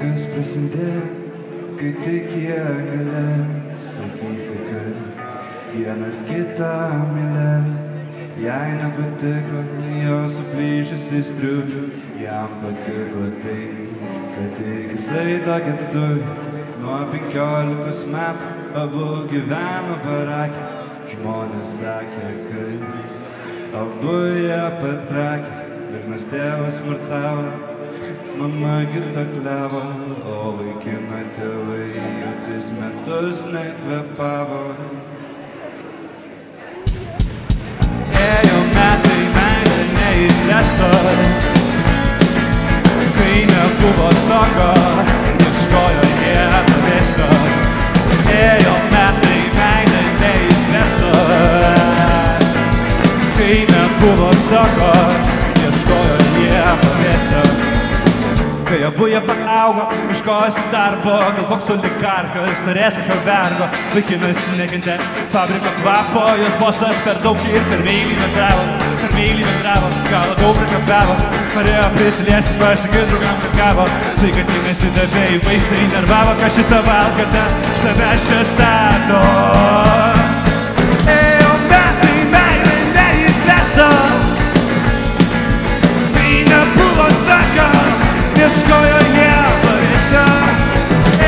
Viskas prasidėjo, kai tik jie galėjo sakyti, kad vienas kitą mylėjo. Jai nepatiko jo suplyšusi striukė, jam patiko tai, kad tik jisai tokia turi. Nuo 15 metų abu gyveno barake, žmonės sakė, kad abu jie patrakė. Bernas tėvas smurtavo, mama girtuokliavo, o vaikino tėvai jau 3 metus nekvėpavo. Ėjo metai, meilė neišblėso, kai nebuvo stogo, ieškojo jie pavėsio. Ėjo metai, meilė neišblėso, kai nebuvo stogo, ieškojo jie pavėsio. Kai abu jie paaugo, ieškojosi darbo, gal koks oligarchas norės kokio vergo. Vaikinas nekentė fabriko kvapo, jos bosas per daug ir per meilį bendravo, gal labiau prikapavo. Norėjo prisiliesti, pasakyti draugam, kad gavo. Tai, kad jį nesidavė į baisiai nervavo, kad šitą valkatą savęs čia stato. Ėjo metai, meilė neišblėso, kai nebuvo stogo, ieškojo jie pavėsio.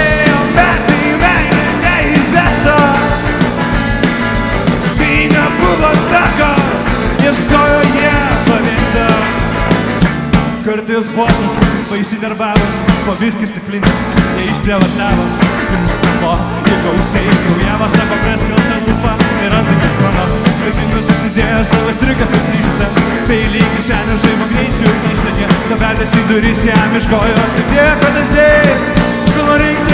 Ėjo metai, meilė neišblėso, kai nebuvo stogo, ieškojo jie pavėsio. Kartais bosas baisiai nervavos, po viskį stiklinis jie išprievartavo. Grįžt namo, jie gausiai kraujavo, sako preskeltą lūpą ir antakis mano. Vaikinus susidėjo savo striukę suplyšusią, peilį į kišenę žaimo greičių išlėkė. Gabelis į duris jam iš kojos, tik tiek, kad ateis, škalo reikėjo.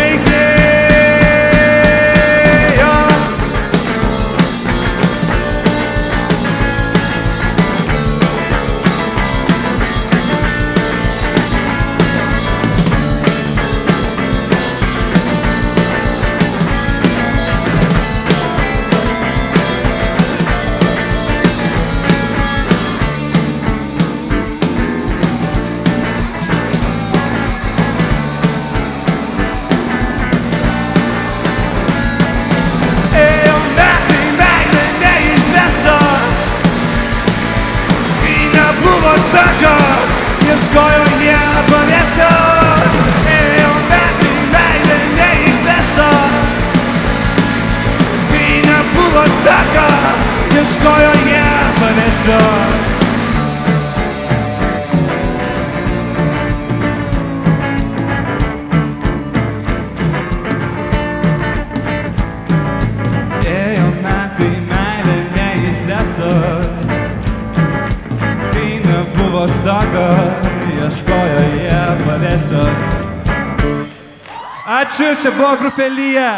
Ieškojo jie pavėsio. Ėjo metai, meilė neišblėso, kai nebuvo stogo, ieškojo jie pavėsio. Ėjo metai, meilė neišblėso, buvo stogo, ieškojo jie pavėsio. Ačiū, čia buvo grupė Lyja.